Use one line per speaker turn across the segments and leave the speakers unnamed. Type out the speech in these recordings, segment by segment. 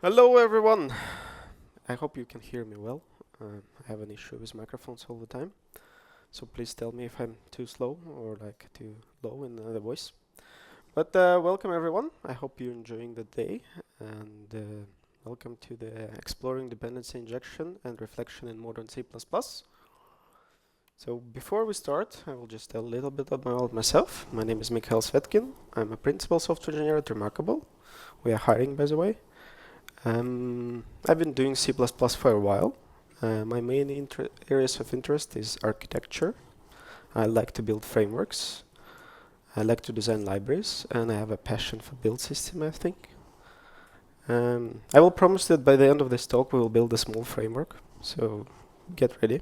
Hello everyone! I hope you can hear me well. I have an issue with microphones all the time, so please tell me if I'm too slow or like too low in the voice. But welcome everyone. I hope you're enjoying the day, and welcome to the Exploring Dependency Injection and Reflection in Modern C++. So before we start, I will just tell a little bit about myself. My name is Mikhail Svetkin. I'm a principal software engineer at Remarkable. We are hiring, by the way. I've been doing C++ for a while. My main areas of interest is architecture. I like to build frameworks. I like to design libraries, and I have a passion for build system, I think. I will promise that by the end of this talk we will build a small framework, so get ready.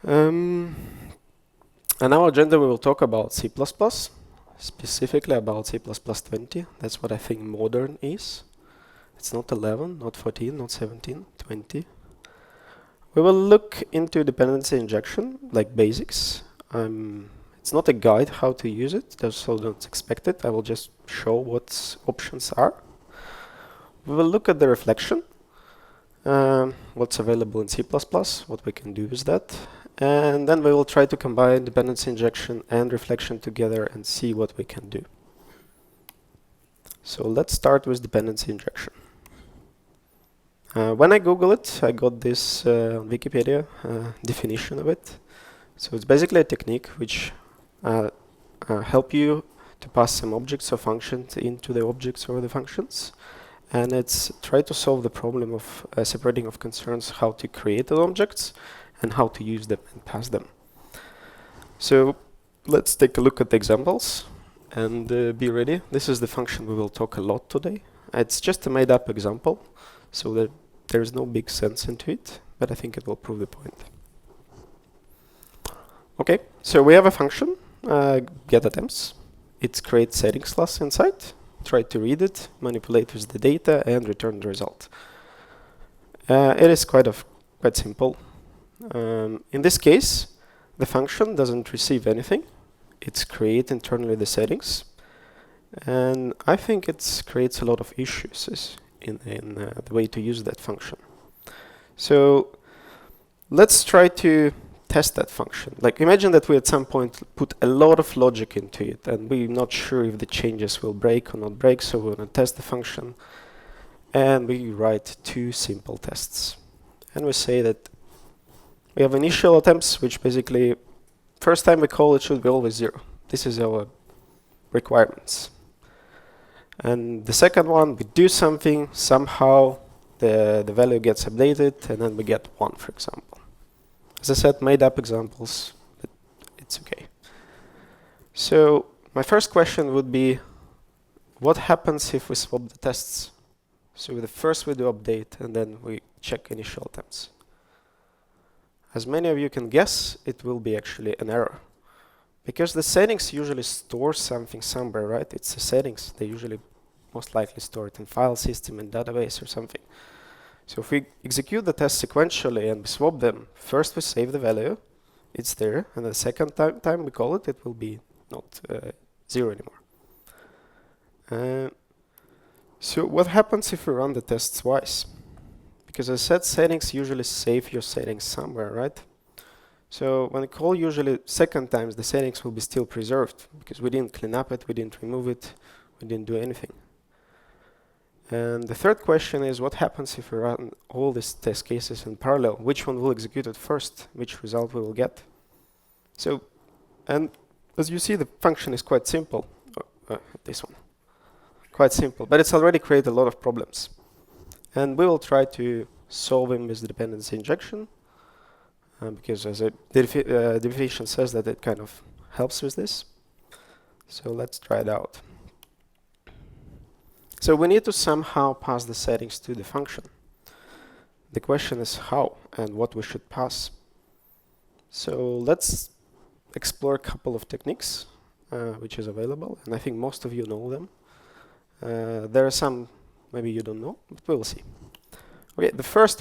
On our agenda we will talk about C++, specifically about C++20. That's what I think modern is. It's not 11, not 14, not 17, 20. We will look into dependency injection, like basics. It's not a guide how to use it, so don't expect it. I will just show what options are. We will look at the reflection, what's available in C++, what we can do with that. And then we will try to combine dependency injection and reflection together and see what we can do. So let's start with dependency injection. When I Google it, I got this Wikipedia definition of it. So it's basically a technique which help you to pass some objects or functions into the objects or the functions. And it's try to solve the problem of separating of concerns how to create the objects and how to use them and pass them. So let's take a look at the examples and be ready. This is the function we will talk a lot today. It's just a made up example, so that there is no big sense into it, but I think it will prove the point. Okay, so we have a function, getAttempts. It creates settings class inside, try to read it, manipulate with the data, and return the result. It is quite simple. In this case, the function doesn't receive anything. It's create internally the settings, and I think it creates a lot of issues in the way to use that function. So let's try to test that function. Like imagine that we at some point put a lot of logic into it and we're not sure if the changes will break or not break, so we're going to test the function and we write two simple tests. And we say that we have initial attempts, which basically first time we call it should be always 0. This is our requirements. And the second one, we do something, somehow the value gets updated, and then we get 1, for example. As I said, made up examples, but it's okay. So my first question would be, what happens if we swap the tests? So the first we do update, and then we check initial attempts. As many of you can guess, it will be actually an error. Because the settings usually store something somewhere, right? It's the settings. They usually most likely store it in file system, in database or something. So if we execute the test sequentially and we swap them, first we save the value, it's there, and the second time we call it, it will be not 0 anymore. So what happens if we run the test twice? Because as I said, settings usually save your settings somewhere, right? So when I call usually second times, the settings will be still preserved because we didn't clean up it, we didn't remove it, we didn't do anything. And the third question is, what happens if we run all these test cases in parallel? Which one will execute it first? Which result we will get? So, and as you see, the function is quite simple. This one. Quite simple, but it's already created a lot of problems. And we will try to solve them with the dependency injection, because as the definition says that it kind of helps with this. So let's try it out. So we need to somehow pass the settings to the function. The question is how and what we should pass. So let's explore a couple of techniques which is available, and I think most of you know them. There are some maybe you don't know, but we will see. Okay, the first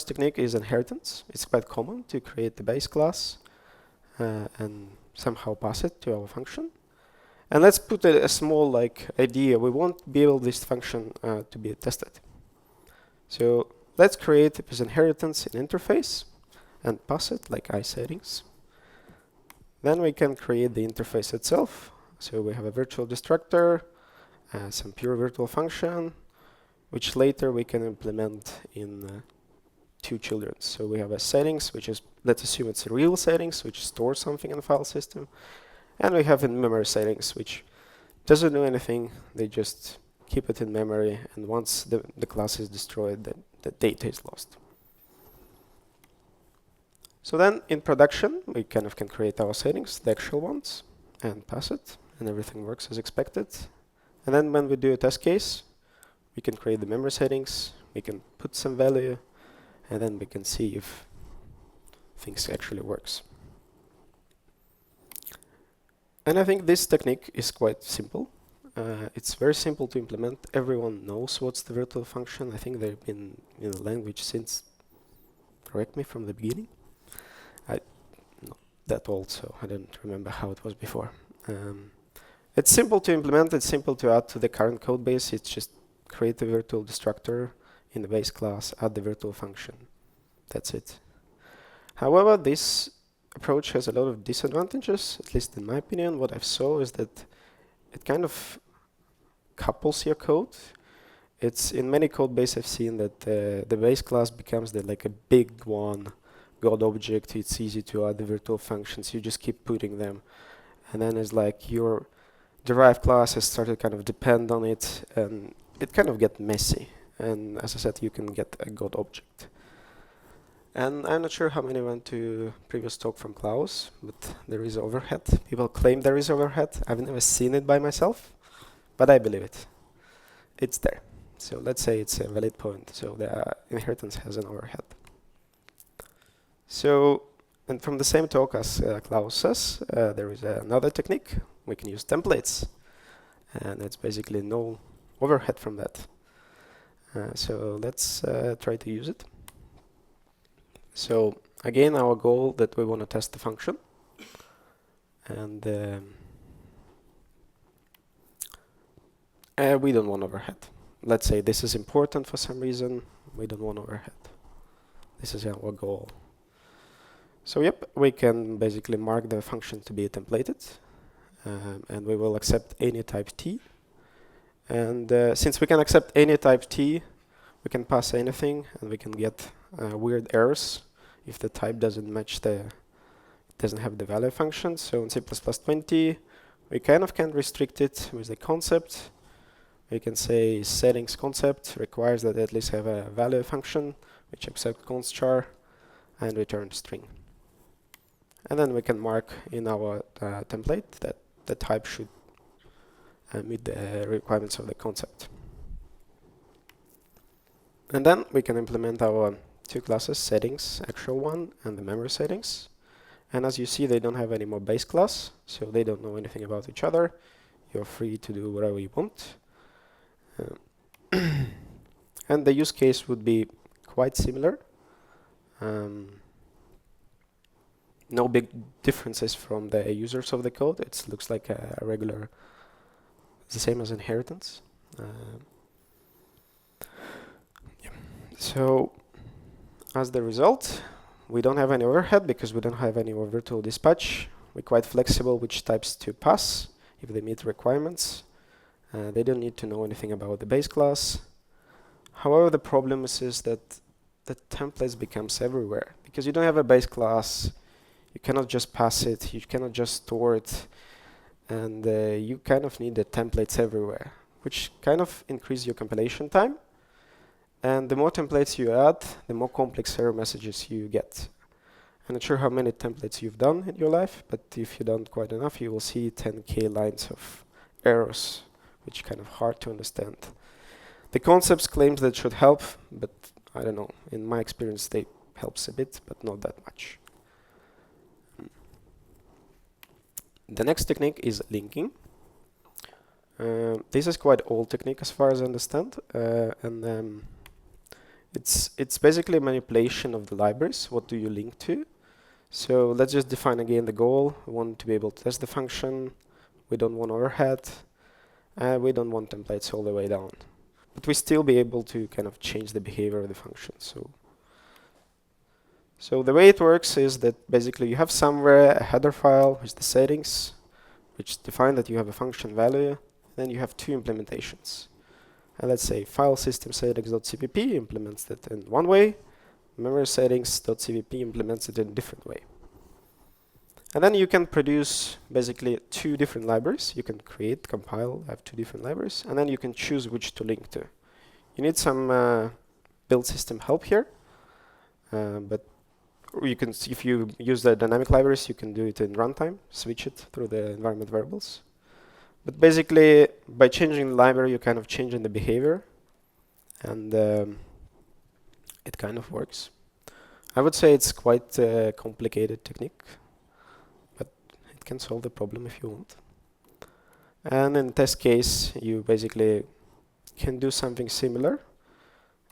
technique is inheritance. It's quite common to create the base class and somehow pass it to our function. And let's put a small idea. We won't be able this function to be tested. So let's create this inheritance in interface and pass it like iSettings. Then we can create the interface itself. So we have a virtual destructor, some pure virtual function, which later we can implement in two children. So we have a settings, which is, let's assume it's a real settings, which stores something in the file system. And we have in memory settings, which doesn't do anything. They just keep it in memory. And once the class is destroyed, the data is lost. So then in production, we kind of can create our settings, the actual ones, and pass it. And everything works as expected. And then when we do a test case, we can create the memory settings. We can put some value. And then we can see if things actually works. And I think this technique is quite simple. It's very simple to implement. Everyone knows what's the virtual function. I think they've been in the language since, correct me, from the beginning. I'm not that old, so I don't remember how it was before. It's simple to implement. It's simple to add to the current code base. It's just create a virtual destructor in the base class, add the virtual function. That's it. However, this approach has a lot of disadvantages, at least in my opinion. What I've saw is that it kind of couples your code. It's in many code bases I've seen that the base class becomes like a big one, God object. It's easy to add the virtual functions. You just keep putting them. And then it's like your derived class has started kind of depend on it, and it kind of gets messy. And as I said, you can get a God object. And I'm not sure how many went to previous talk from Klaus, but there is overhead. People claim there is overhead. I've never seen it by myself, but I believe it. It's there. So let's say it's a valid point. So the inheritance has an overhead. So, and from the same talk as Klaus says, there is another technique. We can use templates. And it's basically no overhead from that. So let's try to use it. So again, our goal that we want to test the function. And we don't want overhead. Let's say this is important for some reason. We don't want overhead. This is our goal. So yep, we can basically mark the function to be templated. And we will accept any type t. And since we can accept any type t, we can pass anything, and we can get weird errors if the type doesn't match doesn't have the value function. So in C++20, we kind of can restrict it with the concept. We can say settings concept requires that they at least have a value function, which accepts const char and return string. And then we can mark in our template that the type should meet the requirements of the concept. And then we can implement our two classes, settings, actual one, and the memory settings. And as you see, they don't have any more base class, so they don't know anything about each other. You're free to do whatever you want. And the use case would be quite similar. No big differences from the users of the code. It looks like a regular, the same as inheritance. So as the result, we don't have any overhead because we don't have any virtual dispatch. We're quite flexible which types to pass if they meet requirements. They don't need to know anything about the base class. However, the problem is that the templates becomes everywhere because you don't have a base class. You cannot just pass it. You cannot just store it. And you kind of need the templates everywhere, which kind of increase your compilation time. And the more templates you add, the more complex error messages you get. I'm not sure how many templates you've done in your life, but if you've done quite enough, you will see 10K lines of errors, which is kind of hard to understand. The concepts claims that should help, but I don't know. In my experience, they helps a bit, but not that much. The next technique is linking. This is quite old technique as far as I understand, and it's basically a manipulation of the libraries. What do you link to? So let's just define again the goal. We want to be able to test the function. we don't want overhead, and we don't want templates all the way down. But we still be able to kind of change the behavior of the function. So the way it works is that basically you have somewhere a header file with the settings, which define that you have a function value, then you have two implementations. And let's say file system settings.cpp implements that in one way, memory settings.cpp implements it in a different way. And then you can produce basically two different libraries. You can create, compile, have two different libraries, and then you can choose which to link to. You need some build system help here, but you can, if you use the dynamic libraries, you can do it in runtime, switch it through the environment variables. But basically, by changing the library, you're kind of changing the behavior, and it kind of works. I would say it's quite a complicated technique, but it can solve the problem if you want. And in test case, you basically can do something similar.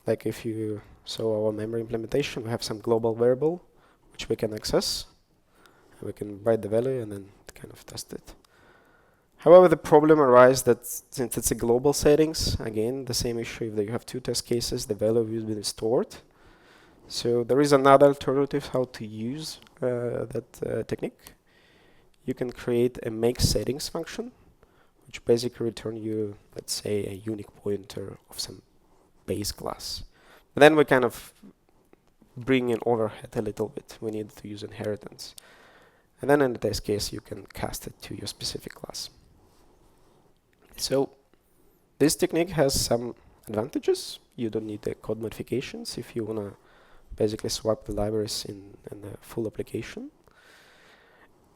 Like if you saw our memory implementation, we have some global variable which we can access. We can write the value and then kind of test it. However, the problem arises that since it's a global settings, again, the same issue, if you have two test cases, the value will be stored. So there is another alternative how to use that technique. You can create a make settings function, which basically return you, let's say, a unique pointer of some base class. But then we kind of bring in overhead a little bit. We need to use inheritance. And then in the test case, you can cast it to your specific class. So this technique has some advantages. You don't need the code modifications if you want to basically swap the libraries in the full application.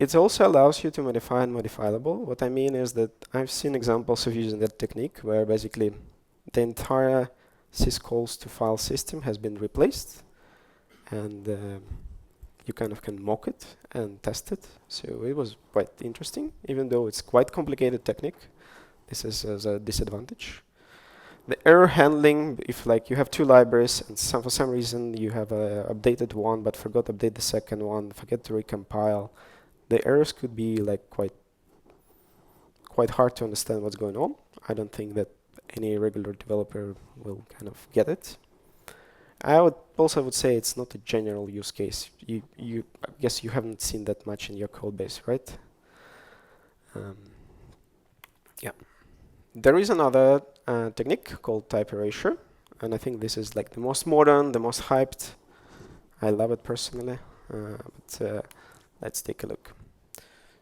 It also allows you to modify unmodifiable. What I mean is that I've seen examples of using that technique where basically the entire syscalls to file system has been replaced, and you kind of can mock it and test it. So it was quite interesting, even though it's quite complicated technique. This is as a disadvantage. The error handling, if like you have two libraries and for some reason you have updated one but forgot to update the second one, forget to recompile, the errors could be like quite hard to understand what's going on. I don't think that any regular developer will kind of get it. I would say it's not a general use case. I guess you haven't seen that much in your code base, right? Yeah. There is another technique called type erasure, and I think this is like the most modern, the most hyped. I love it personally, but let's take a look.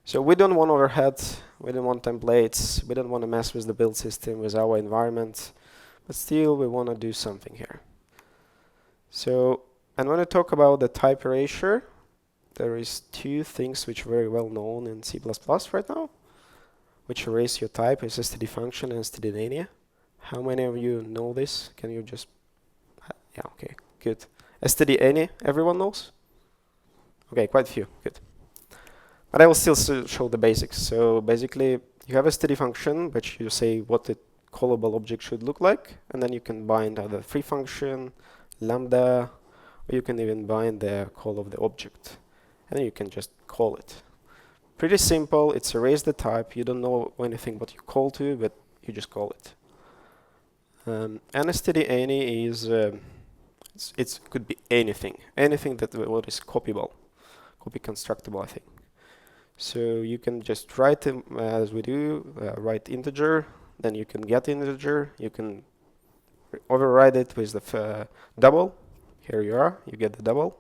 So we don't want overhead, we don't want templates, we don't want to mess with the build system, with our environment, but still we want to do something here. So, and when I talk about the type erasure, there is two things which are very well known in C++ right now, which erase your type is std function and std_any. How many of you know this? Can you just, yeah, okay, good. std_any, everyone knows? Okay, quite a few, good. But I will still show the basics. So basically, you have a std function, which you say what the callable object should look like, and then you can bind either free function, lambda, or you can even bind the call of the object. And then you can just call it. Pretty simple, it's erase the type, you don't know anything what you call to, but you just call it. And std_any is, it could be anything that what is copyable, copy constructible, I think. So you can just write them as we do, write integer, then you can get integer, you can override it with the double. Here you are, you get the double,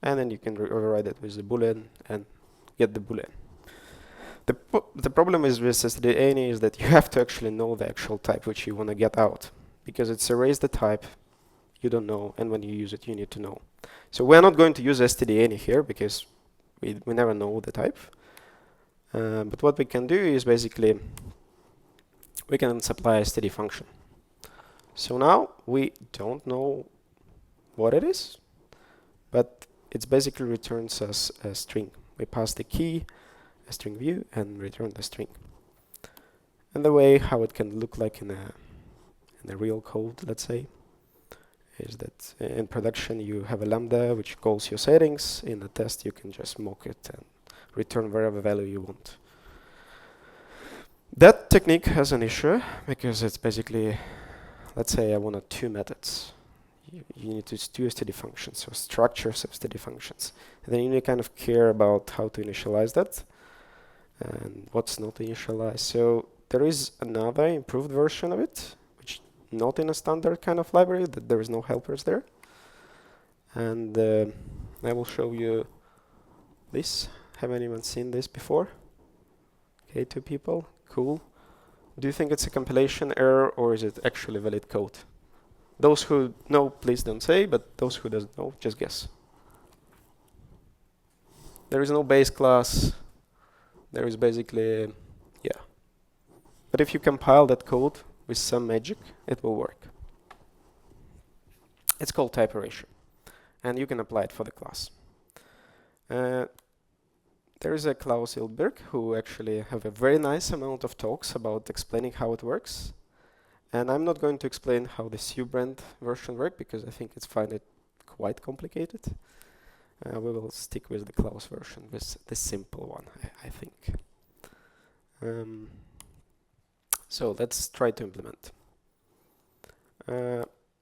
and then you can override it with the boolean and get the boolean. The problem is with std_any is that you have to actually know the actual type which you want to get out, because it's erase the type you don't know, and when you use it you need to know. So we're not going to use std_any here because we never know the type. But what we can do is basically we can supply a std function. So now we don't know what it is, but it basically returns us a string. We pass the key, a string view, and return the string. And the way how it can look like in a real code, let's say, is that in production you have a lambda which calls your settings. In the test you can just mock it and return whatever value you want. That technique has an issue because it's basically, let's say I wanted two methods. You need to do std functions, so structures of std functions. And then you need to kind of care about how to initialize that and what's not initialized. So there is another improved version of it, which not in a standard kind of library, that there is no helpers there. And I will show you this. Have anyone seen this before? Okay, 2 people. Cool. Do you think it's a compilation error or is it actually valid code? Those who know, please don't say, but those who doesn't know, just guess. There is no base class. There is basically, yeah. But if you compile that code with some magic, it will work. It's called type erasure, and you can apply it for the class. There is a Klaus Ilberg who actually have a very nice amount of talks about explaining how it works. And I'm not going to explain how the Subrand version works because I think find it quite complicated. We will stick with the Klaus version, with the simple one, I think. So let's try to implement.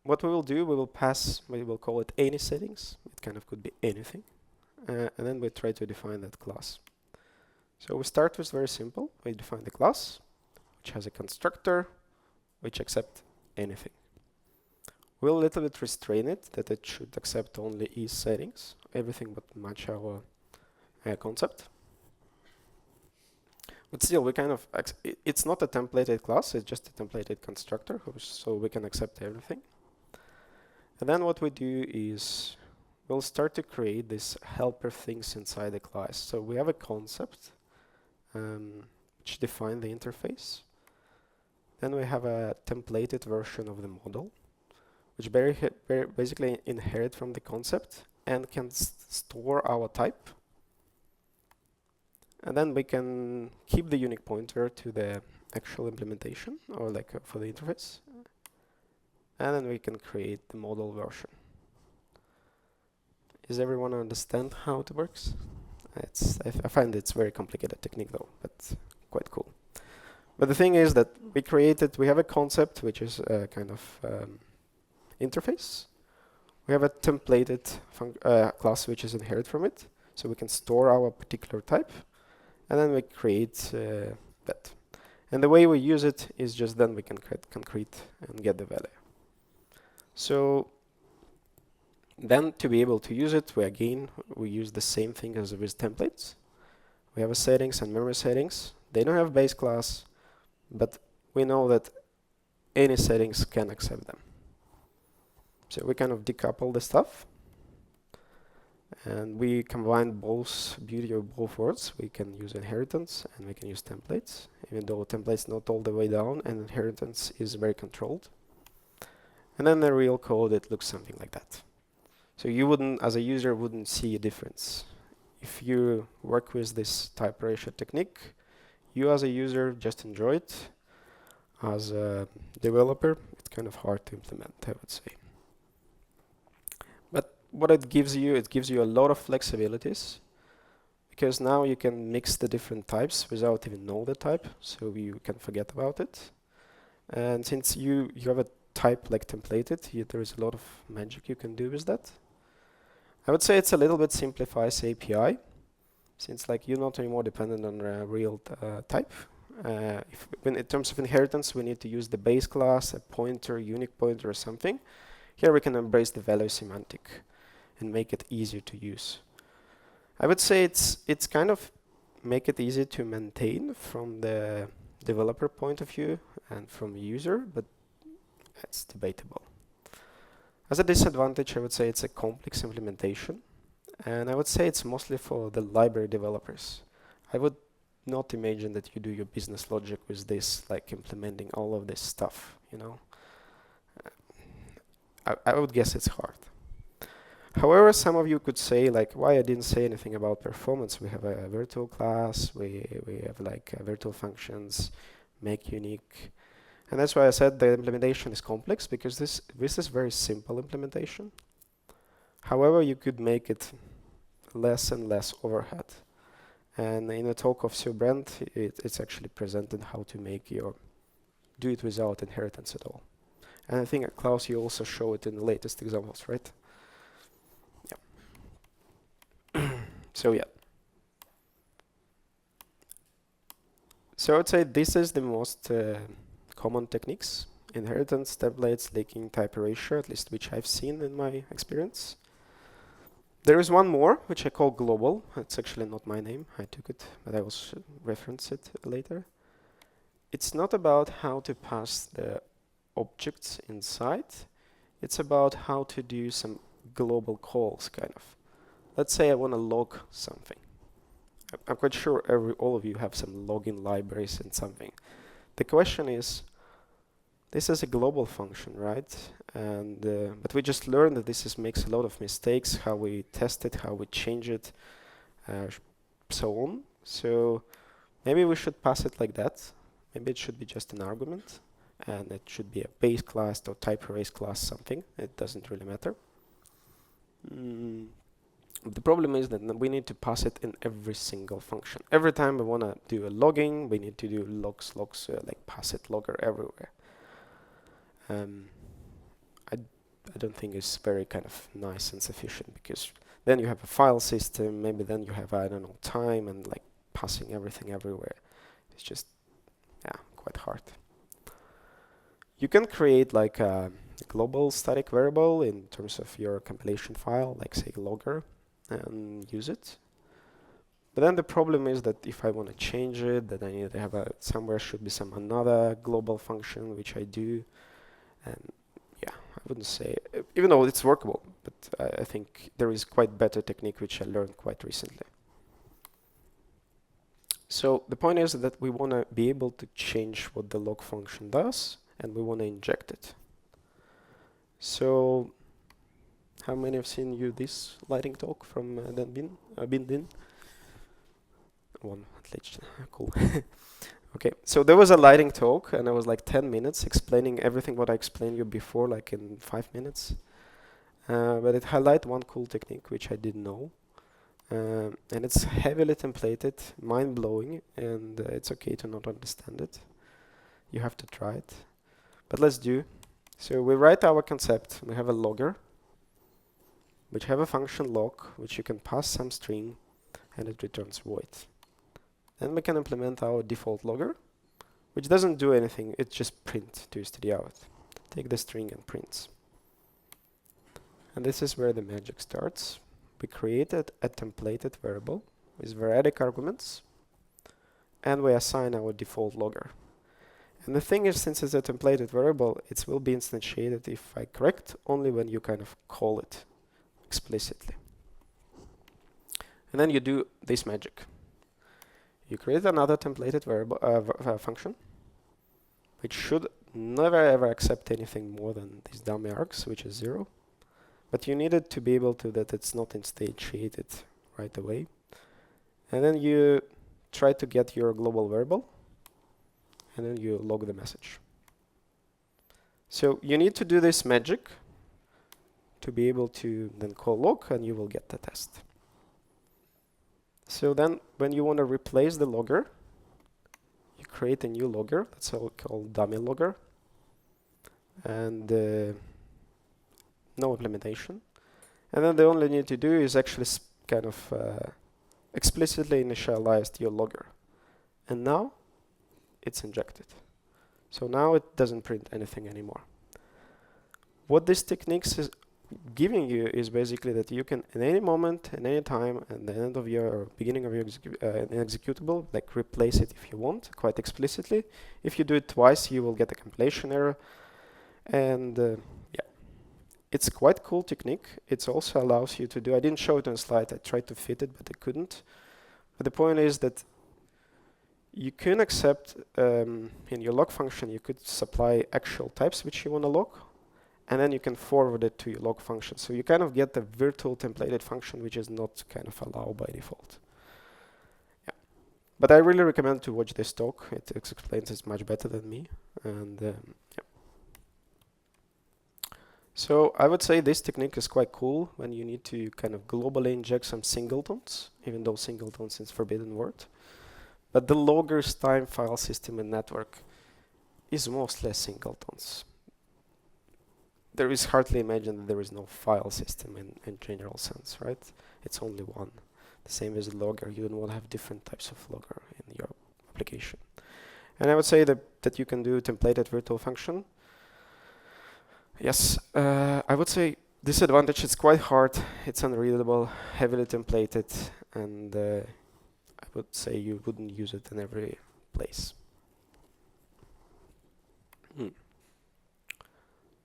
What we will do, we will pass, we will call it any settings. It kind of could be anything. And then we try to define that class. So we start with very simple. We define the class, which has a constructor, which accepts anything. We'll a little bit restrain it, that it should accept only is settings, everything but match our concept. But still, we kind of, it's not a templated class, it's just a templated constructor, so we can accept everything. And then what we do is, we'll start to create these helper things inside the class. So we have a concept which defines the interface. Then we have a templated version of the model, which basically inherit from the concept and can store our type. And then we can keep the unique pointer to the actual implementation, or like for the interface. And then we can create the model version. Does everyone understand how it works? I find it's very complicated technique though, but quite cool. But the thing is that we have a concept which is a kind of interface. We have a templated class which is inherited from it, so we can store our particular type, and then we create that. And the way we use it is just then we can create concrete and get the value. So then to be able to use it, we use the same thing as with templates. We have a settings and memory settings. They don't have base class, but we know that any settings can accept them. So we kind of decouple the stuff, and we combine both beauty of both worlds. We can use inheritance and we can use templates, even though templates not all the way down and inheritance is very controlled. And then the real code, it looks something like that. So you wouldn't, as a user, wouldn't see a difference. If you work with this type erasure technique, you as a user just enjoy it. As a developer, it's kind of hard to implement, I would say. But what it gives you a lot of flexibilities, because now you can mix the different types without even know the type, so you can forget about it. And since you have a type like templated, there is a lot of magic you can do with that. I would say it's a little bit simplifies API, since like you're not anymore dependent on a real type. In terms of inheritance, we need to use the base class, a pointer, unique pointer or something. Here we can embrace the value semantic and make it easier to use. I would say it's kind of make it easy to maintain from the developer point of view and from user, but it's debatable. As a disadvantage, I would say it's a complex implementation, and I would say it's mostly for the library developers. I would not imagine that you do your business logic with this, like implementing all of this stuff, you know. I would guess it's hard. However, some of you could say, like, why I didn't say anything about performance? We have a virtual class, we have like virtual functions, make unique. And that's why I said the implementation is complex, because this is very simple implementation. However, you could make it less and less overhead. And in a talk of Sir Brent, it's actually presented how to make do it without inheritance at all. And I think, Klaus, you also show it in the latest examples, right? Yeah. So yeah. So I would say this is the most common techniques: inheritance, templates, linking, type erasure, at least which I've seen in my experience. There is one more, which I call global. It's actually not my name. I took it, but I will reference it later. It's not about how to pass the objects inside. It's about how to do some global calls, kind of. Let's say I want to log something. I'm quite sure all of you have some login libraries and something. The question is, this is a global function, right? And but we just learned that this makes a lot of mistakes, how we test it, how we change it, so on. So maybe we should pass it like that. Maybe it should be just an argument, and it should be a base class or type arrays class something. It doesn't really matter. The problem is that we need to pass it in every single function. Every time we want to do a logging, we need to do logs, like pass it logger everywhere. I don't think it's very kind of nice and sufficient, because then you have a file system, maybe then you have, I don't know, time and like passing everything everywhere. It's just, yeah, quite hard. You can create like a global static variable in terms of your compilation file, like say logger, and use it. But then the problem is that if I want to change it, then I need to have somewhere should be some another global function, which I do. And yeah, I wouldn't say, even though it's workable, but I think there is quite better technique which I learned quite recently. So the point is that we want to be able to change what the log function does, and we want to inject it. So how many have seen this lighting talk from Bindin? One, at least. Cool. Okay, so there was a lighting talk, and it was like 10 minutes explaining everything what I explained you before, like in 5 minutes. But it highlighted one cool technique which I didn't know. And it's heavily templated, mind-blowing, and it's okay to not understand it. You have to try it. But let's do. So we write our concept. We have a logger, which have a function log, which you can pass some string, and it returns void. Then we can implement our default logger, which doesn't do anything. It just prints to std out. Take the string and prints. And this is where the magic starts. We created a templated variable with variadic arguments, and we assign our default logger. And the thing is, since it's a templated variable, it will be instantiated, if I correct, only when you kind of call it explicitly. And then you do this magic. You create another templated variable function, which should never ever accept anything more than these dummy args, which is 0. But you need it to be able to that it's not instantiated right away. And then you try to get your global variable, and then you log the message. So you need to do this magic to be able to then call log, and you will get the test. So then when you want to replace the logger, you create a new logger. That's called dummy logger. And no implementation. And then the only need to do is actually kind of explicitly initialize your logger. And now it's injected. So now it doesn't print anything anymore. What this technique is giving you is basically that you can, in any moment, in any time, at the end of your or beginning of your executable, like replace it if you want, quite explicitly. If you do it twice, you will get a compilation error. And yeah, it's quite cool technique. It also allows you to do, I didn't show it on a slide, I tried to fit it, but I couldn't. But the point is that you can accept, in your log function, you could supply actual types which you want to log, and then you can forward it to your log function. So you kind of get the virtual templated function, which is not kind of allowed by default. Yeah. But I really recommend to watch this talk. It explains it much better than me. And yeah. So I would say this technique is quite cool when you need to kind of globally inject some singletons, even though singletons is forbidden word. But the loggers time file system and network is mostly singletons. There is hardly imagine that there is no file system in general sense, right? It's only one. The same as the logger. You don't want to have different types of logger in your application. And I would say that you can do templated virtual function. Yes, I would say disadvantage, it's quite hard, it's unreadable, heavily templated, and I would say you wouldn't use it in every place.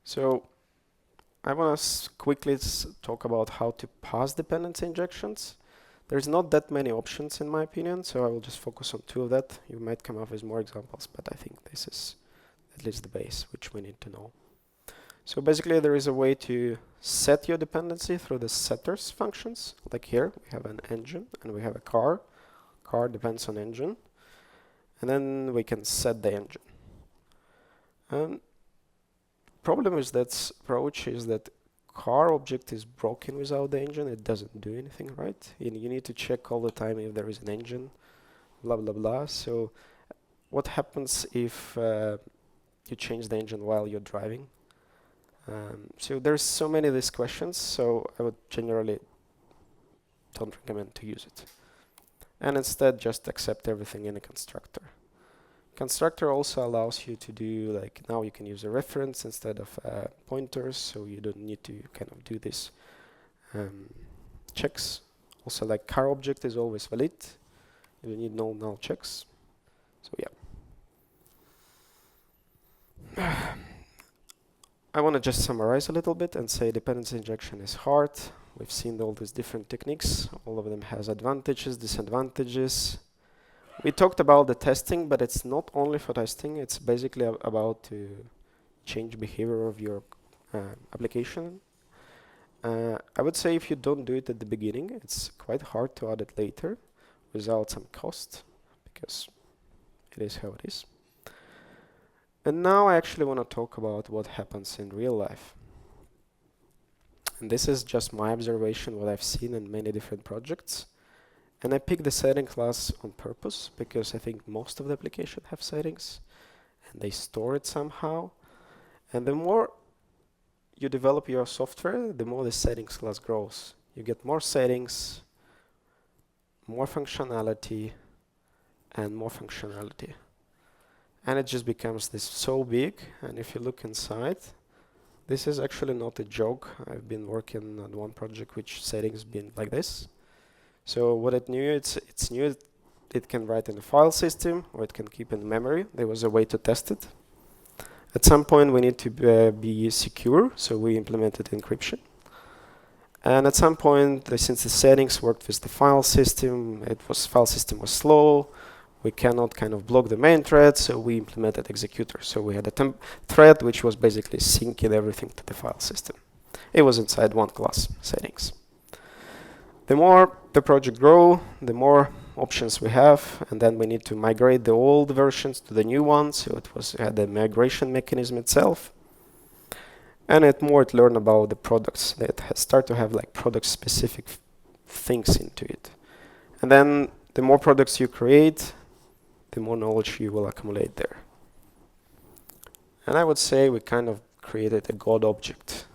So I want to quickly talk about how to pass dependency injections. There's not that many options in my opinion, so I will just focus on 2 of that. You might come up with more examples, but I think this is at least the base which we need to know. So basically there is a way to set your dependency through the setters functions. Like here we have an engine and we have a car. Car depends on engine. And then we can set the engine. And problem with that approach is that car object is broken without the engine. It doesn't do anything, right? You need to check all the time if there is an engine, blah, blah, blah. So what happens if you change the engine while you're driving? So there's so many of these questions, so I would generally don't recommend to use it. And instead just accept everything in a constructor. Constructor also allows you to do, like, now you can use a reference instead of pointers, so you don't need to kind of do this checks. Also, like, car object is always valid. You don't need no null checks. So yeah. I want to just summarize a little bit and say dependency injection is hard. We've seen all these different techniques. All of them has advantages, disadvantages. We talked about the testing, but it's not only for testing. It's basically about to change behavior of your application. I would say if you don't do it at the beginning, it's quite hard to add it later without some cost, because it is how it is. And now I actually want to talk about what happens in real life. And this is just my observation, what I've seen in many different projects. And I picked the setting class on purpose because I think most of the application have settings and they store it somehow. And the more you develop your software, the more the settings class grows. You get more settings, more functionality, and more functionality. And it just becomes this so big, and if you look inside, this is actually not a joke. I've been working on one project which settings been like this. So what it knew, it's new, it can write in the file system, or it can keep in memory. There was a way to test it. At some point we need to be secure, so we implemented encryption. And at some point, since the settings worked with the file system, file system was slow, we cannot kind of block the main thread, so we implemented executor. So we had a thread which was basically syncing everything to the file system. It was inside one class, settings. The more the project grow, the more options we have, and then we need to migrate the old versions to the new ones. So it had the migration mechanism itself. And it learned about the products that start to have like product specific things into it. And then the more products you create, the more knowledge you will accumulate there. And I would say we kind of created a God object.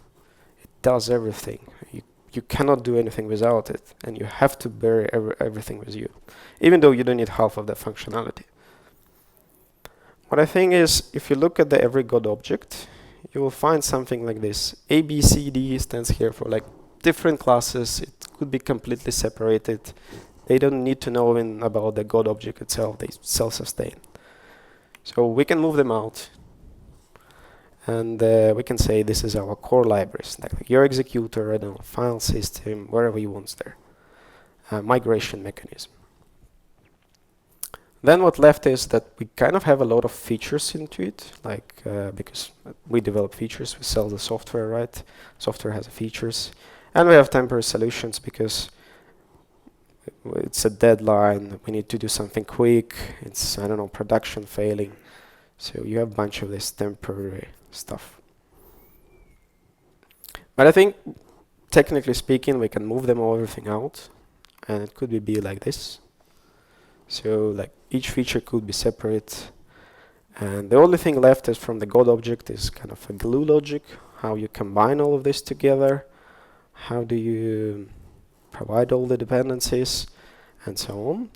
It does everything. You cannot do anything without it, and you have to bury everything with you, even though you don't need half of the functionality. What I think is, if you look at the every God object, you will find something like this. A, B, C, D stands here for like different classes. It could be completely separated. They don't need to know about the God object itself. They self-sustain. So we can move them out. And we can say this is our core libraries. Like your executor, I don't know, file system, wherever you want there. Migration mechanism. Then what left is that we kind of have a lot of features into it, like because we develop features, we sell the software, right? Software has features. And we have temporary solutions because it's a deadline, we need to do something quick, it's, I don't know, production failing. So you have a bunch of this temporary stuff. But I think, technically speaking, we can move them everything out, and it could be like this. So like each feature could be separate, and the only thing left is from the God object is kind of a glue logic, how you combine all of this together, how do you provide all the dependencies, and so on.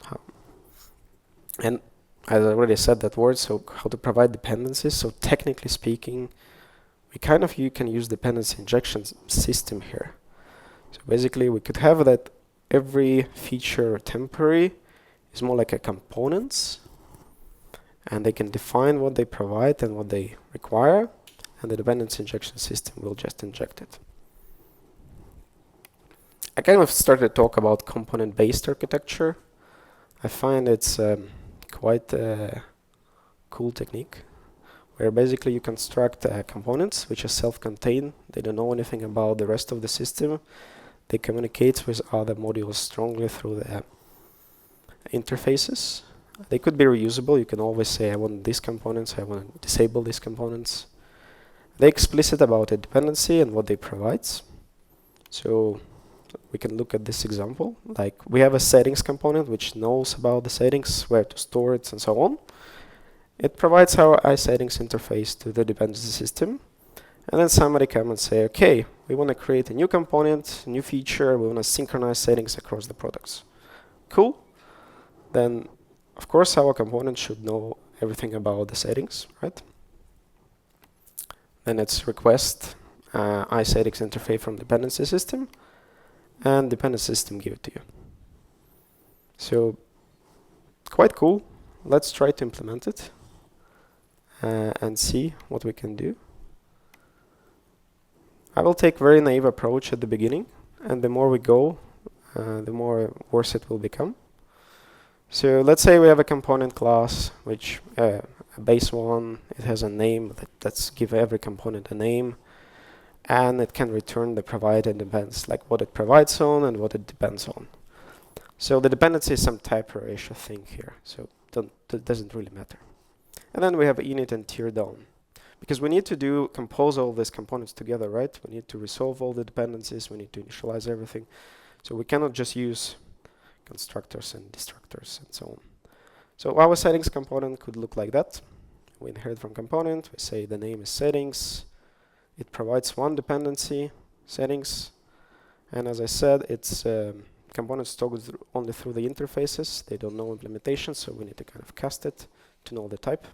And as I already said that word, so how to provide dependencies. So technically speaking, you can use dependency injection system here. So basically we could have that every feature temporary is more like a components, and they can define what they provide and what they require, and the dependency injection system will just inject it. I kind of started to talk about component-based architecture. I find it's quite a cool technique, where basically you construct components which are self-contained. They don't know anything about the rest of the system. They communicate with other modules strongly through the interfaces. They could be reusable. You can always say, I want these components, I want to disable these components. They're explicit about the dependency and what they provide. So we can look at this example. Like we have a settings component which knows about the settings, where to store it, and so on. It provides our iSettings interface to the dependency system. And then somebody come and say, okay, we want to create a new component, new feature, we want to synchronize settings across the products. Cool. Then, of course, our component should know everything about the settings, right? Then it's request iSettings interface from dependency system, and dependency system give it to you. So, quite cool. Let's try to implement it and see what we can do. I will take very naive approach at the beginning, and the more we go, the more worse it will become. So let's say we have a component class, which a base one, it has a name. Let's give every component a name, and it can return the provided depends, like what it provides on and what it depends on. So the dependency is some type erasure thing here, so it doesn't really matter. And then we have init and tear down, because we need to compose all these components together, right? We need to resolve all the dependencies, we need to initialize everything. So we cannot just use constructors and destructors and so on. So our settings component could look like that. We inherit from component, we say the name is settings, it provides one dependency, settings, and as I said, it's components toggle only through the interfaces. They don't know implementation, so we need to kind of cast it to know the type.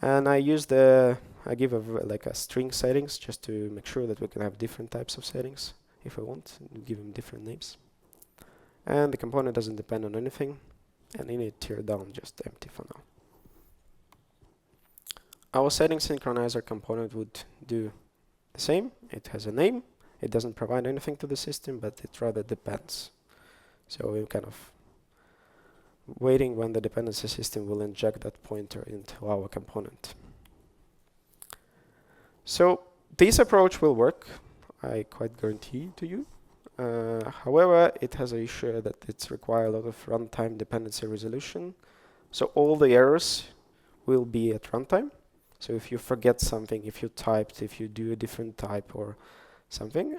And I give like a string settings just to make sure that we can have different types of settings if we want, and give them different names. And the component doesn't depend on anything, and init tear down just empty for now. Our settings synchronizer component would do the same. It has a name. It doesn't provide anything to the system, but it rather depends. So we're kind of waiting when the dependency system will inject that pointer into our component. So this approach will work, I quite guarantee to you. However, it has an issue that it's require a lot of runtime dependency resolution. So all the errors will be at runtime. So if you forget something, if you do a different type or something,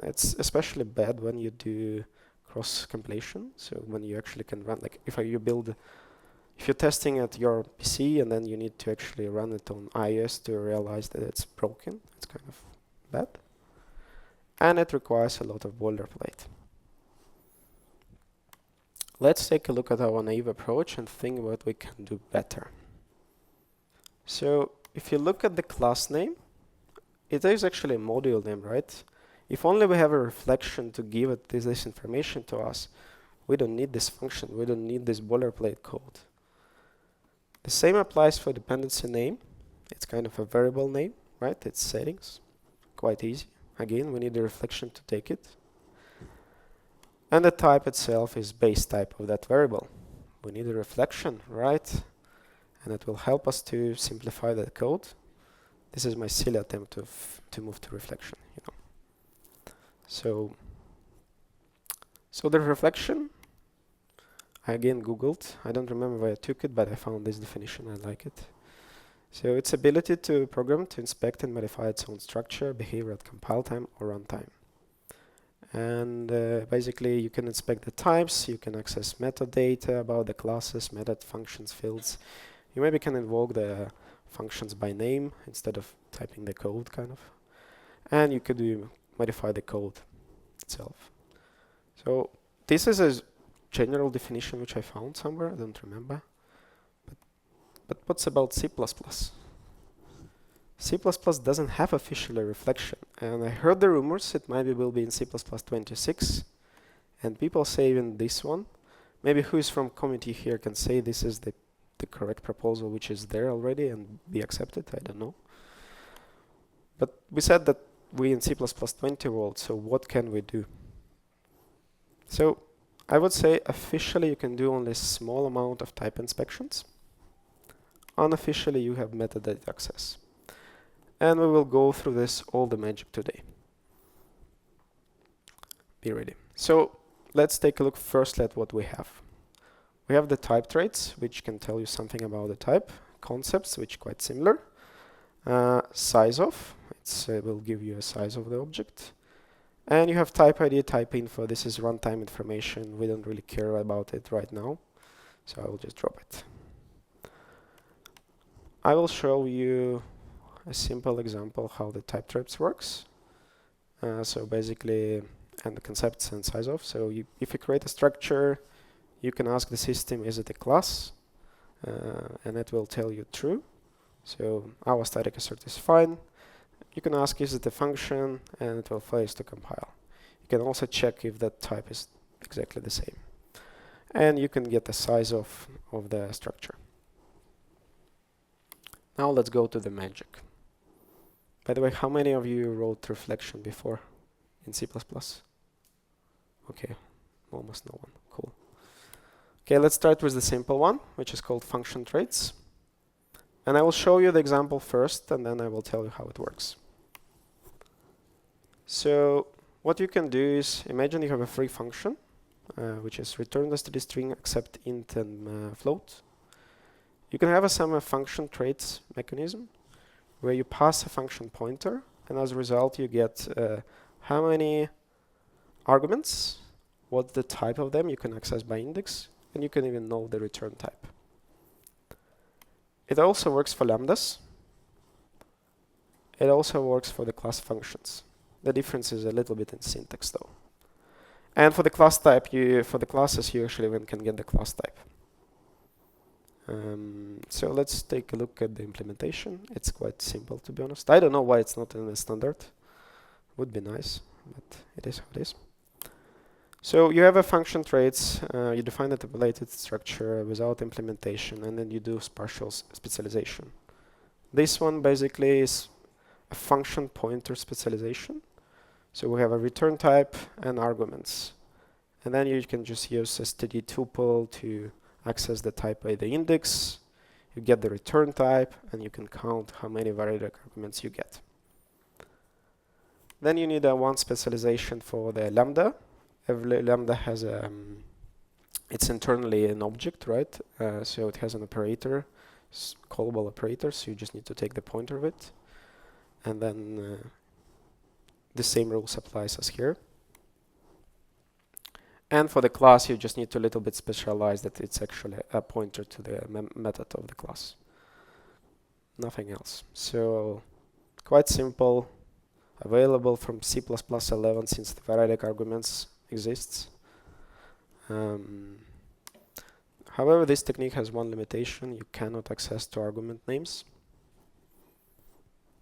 it's especially bad when you do cross compilation. So when you actually can run, like if you're testing at your PC and then you need to actually run it on iOS to realize that it's broken, it's kind of bad. And it requires a lot of boilerplate. Let's take a look at our naive approach and think what we can do better. So if you look at the class name, it is actually a module name, right? If only we have a reflection to give it this information to us, we don't need this function, we don't need this boilerplate code. The same applies for dependency name. It's kind of a variable name, right? It's settings, quite easy. Again, we need a reflection to take it. And the type itself is base type of that variable. We need a reflection, right? And it will help us to simplify the code. This is my silly attempt to move to reflection, you know. So the reflection, I again Googled. I don't remember where I took it, but I found this definition. I like it. So its ability to program to inspect and modify its own structure, behavior at compile time or runtime. And basically you can inspect the types, you can access metadata about the classes, method functions, fields. You maybe can invoke the functions by name instead of typing the code kind of. And you could modify the code itself. So this is a general definition which I found somewhere, I don't remember. But what's about C++? C++ doesn't have official reflection, and I heard the rumors it maybe will be in C++ 26, and people say even this one. Maybe who is from community here can say this is the correct proposal which is there already and be accepted, I don't know. But we said that we in C++ 20 world, so what can we do? So I would say officially you can do only a small amount of type inspections. Unofficially you have metadata access. And we will go through this all the magic today. Be ready. So let's take a look first at what we have. We have the type traits, which can tell you something about the type. Concepts, which are quite similar. Size of, it will give you a size of the object. And you have type ID, type info. This is runtime information. We don't really care about it right now, so I will just drop it. I will show you a simple example how the type traits works. So basically, and the concepts and size of. So if you create a structure, you can ask the system, is it a class? And it will tell you true. So our static assert is fine. You can ask, is it a function? And it will fail to compile. You can also check if that type is exactly the same. And you can get the size of the structure. Now let's go to the magic. By the way, how many of you wrote reflection before in C++? Okay, almost no one. Cool. Okay, let's start with the simple one, which is called function traits. And I will show you the example first, and then I will tell you how it works. So what you can do is, imagine you have a free function, which is return the std string, accept int and float. You can have a sum of function traits mechanism, where you pass a function pointer, and as a result you get how many arguments, what's the type of them, you can access by index, and you can even know the return type. It also works for lambdas. It also works for the class functions. The difference is a little bit in syntax though. And for the class type, for the classes, you actually even can get the class type. So let's take a look at the implementation. It's quite simple, to be honest. I don't know why it's not in the standard. Would be nice, but it is how it is. So you have a function traits, you define a tabulated structure without implementation, and then you do partial specialization. This one basically is a function pointer specialization. So we have a return type and arguments. And then you can just use a std tuple to access the type by the index. You get the return type, and you can count how many variadic arguments you get. Then you need one specialization for the lambda. Every lambda has it's internally an object, right? So it has an operator, callable operator, so you just need to take the pointer of it. And then the same rules applies as here. And for the class, you just need to a little bit specialize that it's actually a pointer to the method of the class. Nothing else. So quite simple, available from C++ 11 since the variadic arguments exists. However, this technique has one limitation. You cannot access to argument names.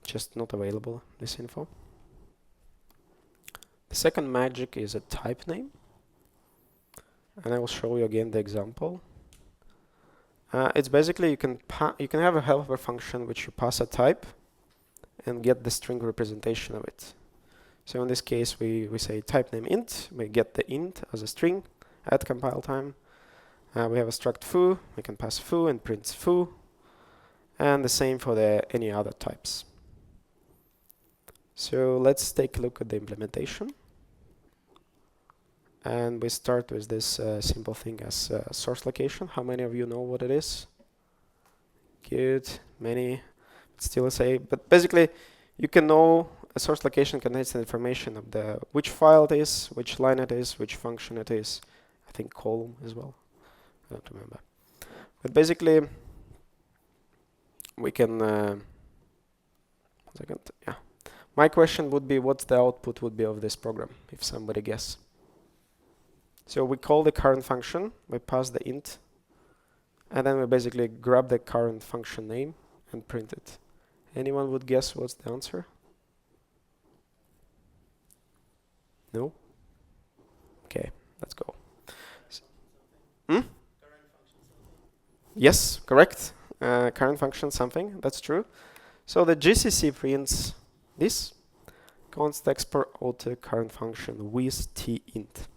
Just not available, this info. The second magic is a type name. And I will show you again the example. It's basically you can have a helper function which you pass a type and get the string representation of it. So in this case we say type name int, we get the int as a string at compile time. We have a struct foo, we can pass foo and print foo, and the same for any other types. So let's take a look at the implementation. And we start with this simple thing as source location. How many of you know what it is? Good, many. It's still a say, but basically you can know a source location contains the information of the which file it is, which line it is, which function it is. I think column as well. I don't remember. But basically we can 1 second, yeah. My question would be what the output would be of this program, if somebody guess. So we call the current function, we pass the int, and then we basically grab the current function name and print it. Anyone would guess what's the answer? No? Okay, let's go. Yes, correct. Current function something, that's true. So the GCC prints this constexpr auto current function with t-int.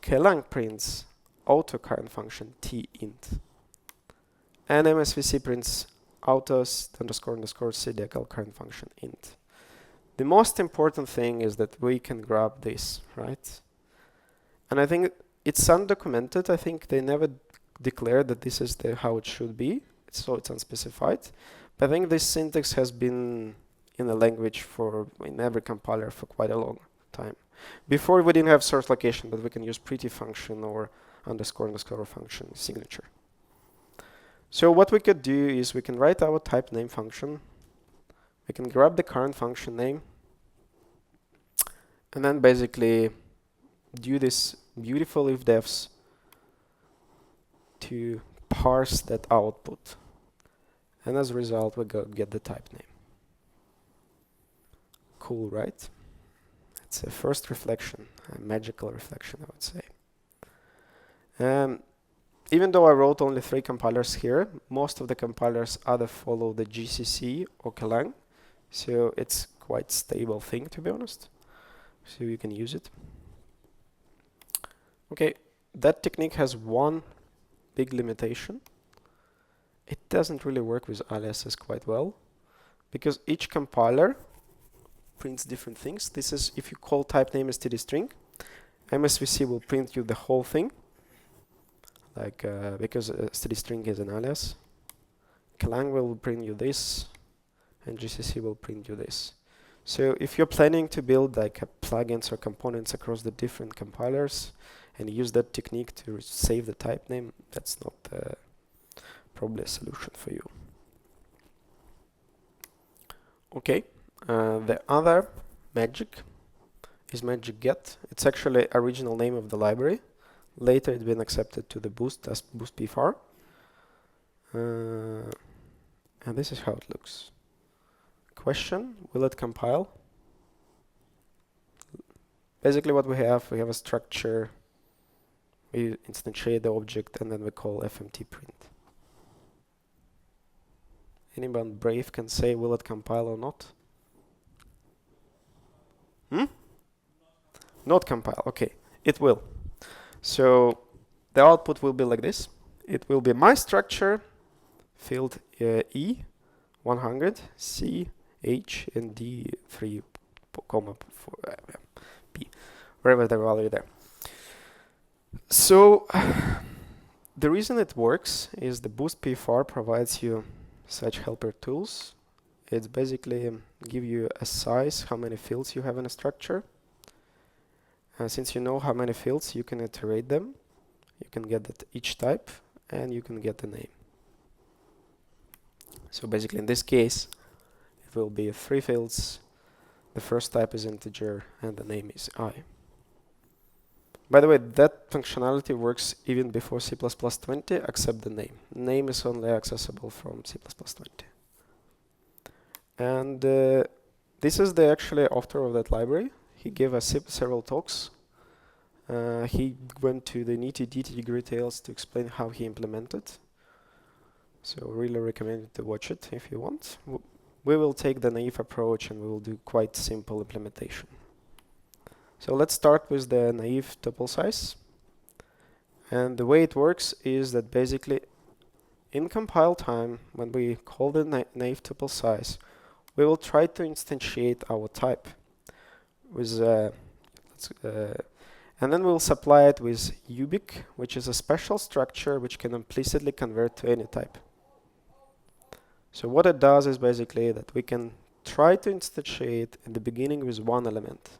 Kelang prints auto current function t-int. And MSVC prints autos underscore cdecl current function int. The most important thing is that we can grab this, right? And I think it's undocumented. I think they never declared that this is how it should be, so it's unspecified. But I think this syntax has been in the language in every compiler for quite a long time. Before we didn't have source location, but we can use pretty function or underscore function signature. So what we could do is we can write our type name function. We can grab the current function name and then basically do this beautiful if-defs to parse that output. And as a result, we get the type name. Cool, right? It's a first reflection, a magical reflection, I would say. Even though I wrote only 3 compilers here, most of the compilers either follow the GCC or Kelang, so it's quite stable thing, to be honest. So you can use it. Okay, that technique has one big limitation. It doesn't really work with aliases quite well, because each compiler prints different things. This is if you call type name std string, MSVC will print you the whole thing, like because std string is an alias. Kelang will print you this, and GCC will print you this. So if you're planning to build like plugins or components across the different compilers and use that technique to save the type name, that's not probably a solution for you. Okay. The other magic is magic get. It's actually original name of the library. Later it's been accepted to the Boost as Boost.PFR. And this is how it looks. Question, will it compile? Basically what we have a structure, we instantiate the object, and then we call fmt print. Anyone brave can say will it compile or not? Not compile, okay, it will. So the output will be like this. It will be my structure, field E, 100, C, H, and D, 3, comma, 4, P, wherever the value there. So the reason it works is the Boost.PFR provides you such helper tools. It's basically give you a size, how many fields you have in a structure. Since you know how many fields, you can iterate them. You can get that each type, and you can get the name. So basically in this case, it will be 3 fields. The first type is integer, and the name is I. By the way, that functionality works even before C++20, except the name. Name is only accessible from C++20. And this is the actually author of that library. He gave us several talks. He went to the nitty-gritty details to explain how he implemented. So really recommend you to watch it if you want. We will take the naive approach and we will do quite simple implementation. So let's start with the naive tuple size. And the way it works is that basically in compile time, when we call the naive tuple size, we will try to instantiate our type with and then we'll supply it with ubiq, which is a special structure which can implicitly convert to any type. So what it does is basically that we can try to instantiate in the beginning with one element.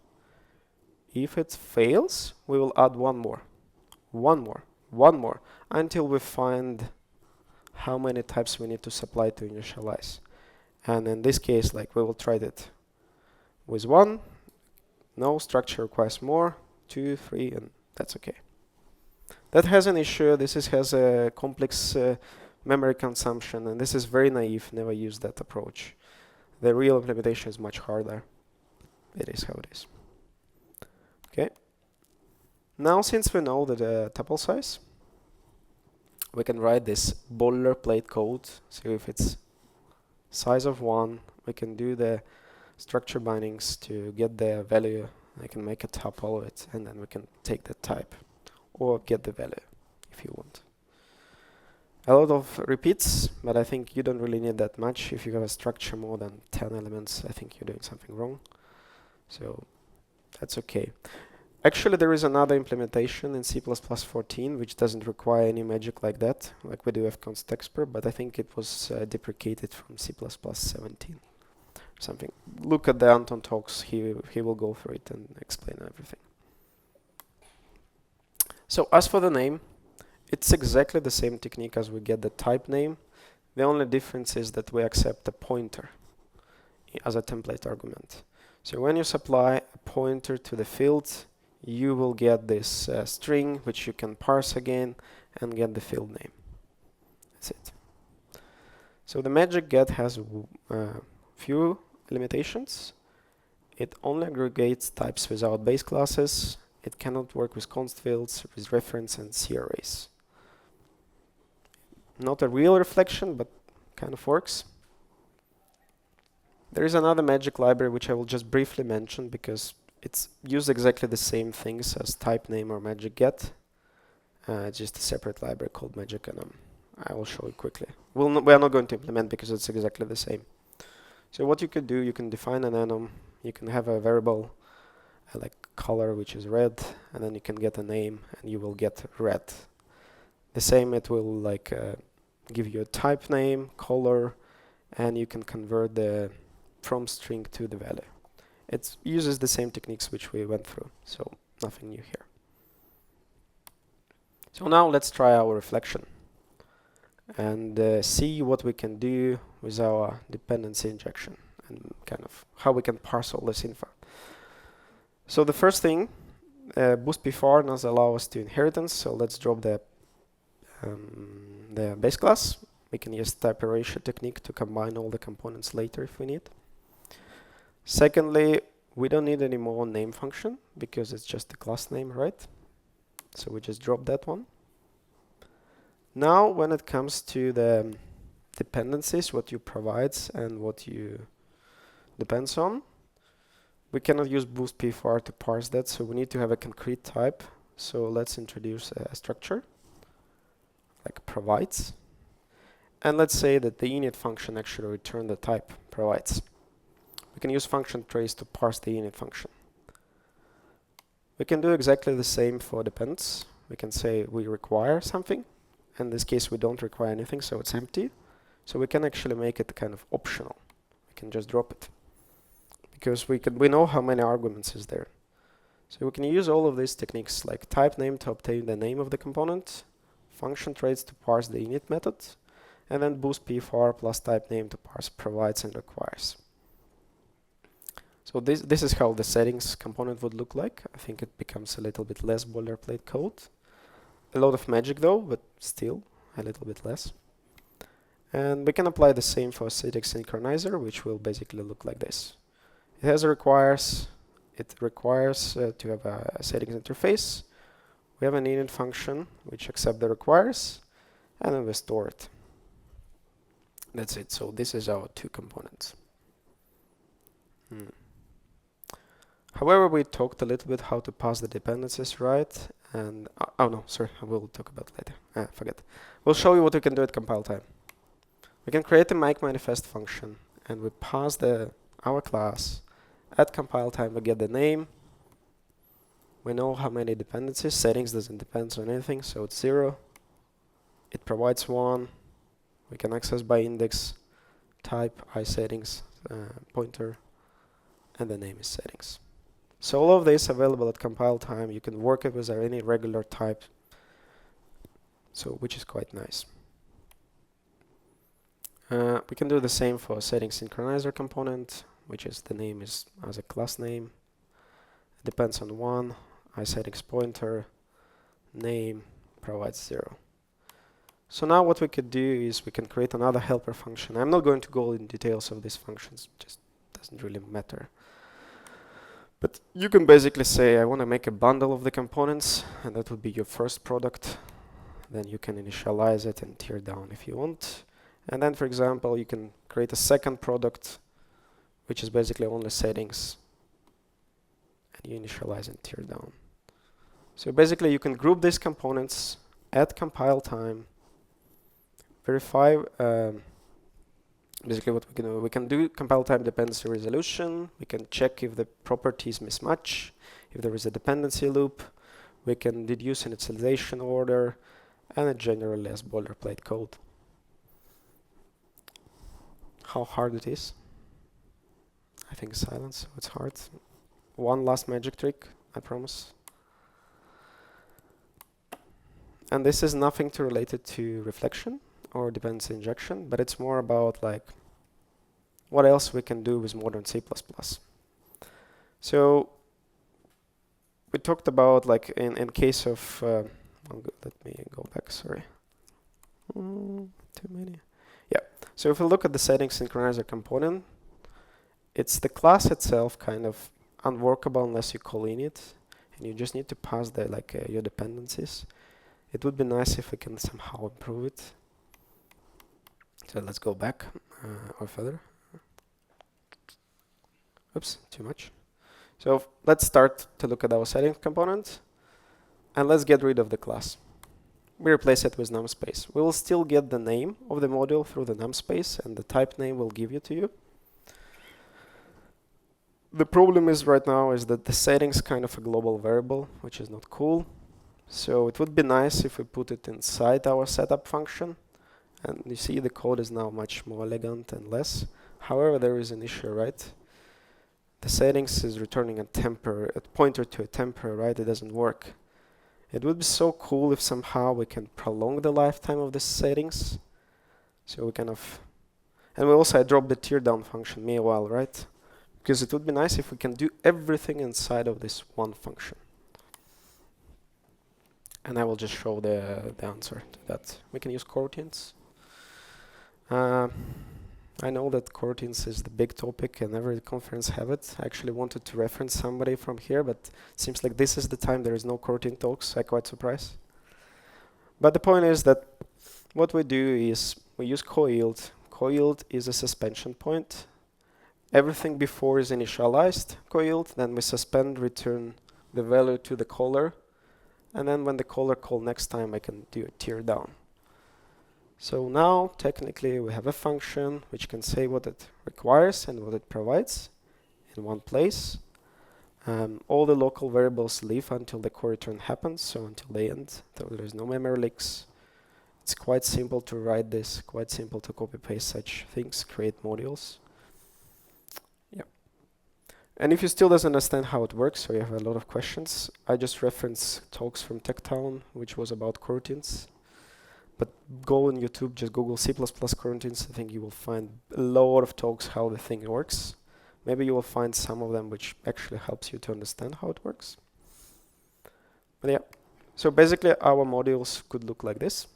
If it fails, we will add one more, until we find how many types we need to supply to initialize. And in this case, like, we will try it with 1. No, structure requires more, 2, 3, and that's okay. That has an issue. This has a complex memory consumption, and this is very naive. Never use that approach. The real implementation is much harder. It is how it is. Okay. Now, since we know the tuple size, we can write this boilerplate code. So if it's size of 1, we can do the structure bindings to get the value. I can make a tuple of it, and then we can take the type or get the value if you want. A lot of repeats, but I think you don't really need that much. If you have a structure more than 10 elements, I think you're doing something wrong. So that's okay. Actually, there is another implementation in C++ 14 which doesn't require any magic like that, like we do have constexpr, but I think it was deprecated from C++ 17. Something. Look at the Anton talks, he will go through it and explain everything. So as for the name, it's exactly the same technique as we get the type name. The only difference is that we accept a pointer as a template argument. So when you supply a pointer to the field, you will get this string which you can parse again and get the field name. That's it. So the magic get has few limitations. It only aggregates types without base classes. It cannot work with const fields, with reference and C arrays. Not a real reflection, but kind of works. There is another magic library which I will just briefly mention because it's used exactly the same things as type name or magic get. It's just a separate library called magic enum. I will show you quickly. We are not going to implement because it's exactly the same. So what you could do, you can define an enum. You can have a variable like color which is red, and then you can get a name and you will get red. The same, it will like give you a type name, color, and you can convert the from string to the value. It uses the same techniques which we went through, so nothing new here. So now let's try our reflection and see what we can do with our dependency injection and kind of how we can parse all this info. So the first thing, Boost.PFR does allow us to inheritance, so let's drop the base class. We can use type erasure technique to combine all the components later if we need. Secondly, we don't need any more name function because it's just a class name, right? So we just drop that one. Now, when it comes to the dependencies, what you provides and what you depends on, we cannot use Boost.PFR to parse that, so we need to have a concrete type. So let's introduce a structure like provides, and let's say that the init function actually return the type provides. We can use function trace to parse the init function. We can do exactly the same for depends. We can say we require something. In this case, we don't require anything, so it's empty. So we can actually make it kind of optional. We can just drop it because we know how many arguments is there. So we can use all of these techniques like type name to obtain the name of the component, function trace to parse the init method, and then Boost.PFR plus type name to parse provides and requires. So this is how the settings component would look like. I think it becomes a little bit less boilerplate code. A lot of magic though, but still a little bit less. And we can apply the same for static synchronizer, which will basically look like this. It requires to have a settings interface. We have an init function which accepts the requires, and then we store it. That's it. So this is our two components. However, we talked a little bit how to pass the dependencies, right? And oh no, sorry, I will talk about it later. Forget. We'll show you what we can do at compile time. We can create a make manifest function, and we pass our class. At compile time, we get the name. We know how many dependencies. Settings doesn't depend on anything, so it's 0. It provides 1. We can access by index, type iSettings pointer, and the name is settings. So all of this available at compile time. You can work it with any regular type, so which is quite nice. We can do the same for setting synchronizer component, which is the name is as a class name. It depends on one, iSettings pointer, name provides 0. So now what we could do is we can create another helper function. I'm not going to go in details of these functions, just doesn't really matter. But you can basically say, I want to make a bundle of the components, and that would be your first product. Then you can initialize it and tear down if you want. And then, for example, you can create a second product, which is basically only settings, and you initialize and tear down. So basically, you can group these components at compile time, verify. Basically, what we can do compile time dependency resolution. We can check if the properties mismatch, if there is a dependency loop. We can deduce initialization order, and a generally as boilerplate code. How hard it is? I think silence, so it's hard. One last magic trick, I promise. And this is nothing to relate it to reflection or dependency injection, but it's more about like what else we can do with modern C++. So we talked about like in case of let me go back, sorry. Too many. Yeah, so if we look at the settings synchronizer component, it's the class itself kind of unworkable unless you call in it, and you just need to pass the your dependencies. It would be nice if we can somehow improve it. So let's go back or further. Oops, too much. So let's start to look at our settings component, and let's get rid of the class. We replace it with namespace. We will still get the name of the module through the namespace, and the type name will give it to you. The problem is right now is that the settings kind of a global variable, which is not cool. So it would be nice if we put it inside our setup function. And you see the code is now much more elegant and less. However, there is an issue, right? The settings is returning a pointer to a temporary, right? It doesn't work. It would be so cool if somehow we can prolong the lifetime of the settings. So we kind of, and we also dropped the tear down function meanwhile, right? Because it would be nice if we can do everything inside of this one function. And I will just show the answer to that. We can use coroutines. I know that coroutines is the big topic and every conference have it. I actually wanted to reference somebody from here, but it seems like this is the time there is no coroutine talks. I'm quite surprised. But the point is that what we do is we use coyield. Coyield is a suspension point. Everything before is initialized coyield, then we suspend, return the value to the caller, and then when the caller call next time I can do a tear down. So now technically we have a function which can say what it requires and what it provides in one place. All the local variables live until the core return happens, so until the end, so there is no memory leaks. It's quite simple to write this, quite simple to copy paste such things, create modules. Yeah. And if you still doesn't understand how it works, or you have a lot of questions, I just reference talks from TechTown, which was about coroutines. But go on YouTube, just Google C++ coroutines. I think you will find a lot of talks how the thing works. Maybe you will find some of them which actually helps you to understand how it works. But yeah, so basically our modules could look like this.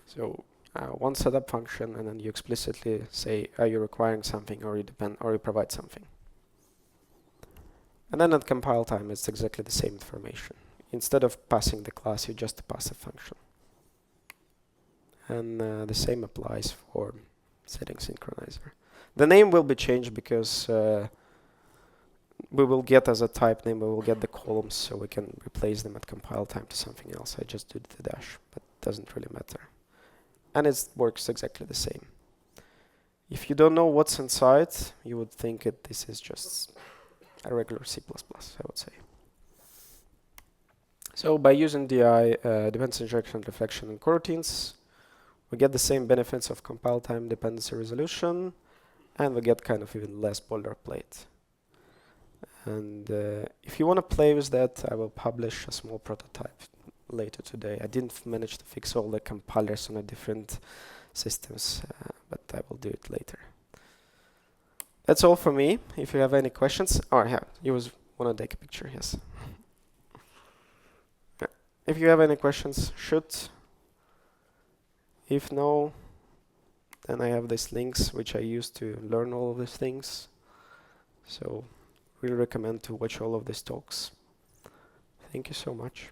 So one setup function, and then you explicitly say, are you requiring something, or you provide something. And then at compile time, it's exactly the same information. Instead of passing the class, you just pass a function. And the same applies for setting synchronizer. The name will be changed because we will get as a type name, we will get the columns, so we can replace them at compile time to something else. I just did the dash, but it doesn't really matter. And it works exactly the same. If you don't know what's inside, you would think this is just a regular C++, I would say. So by using DI, dependency injection, reflection, and coroutines, We get the same benefits of compile time dependency resolution, and we get kind of even less boilerplate. And if you want to play with that, I will publish a small prototype later today. I didn't manage to fix all the compilers on the different systems, but I will do it later. That's all for me. If you have any questions, you want to take a picture, yes. If you have any questions, shoot. If no, then I have these links which I use to learn all of these things. So really recommend to watch all of these talks. Thank you so much.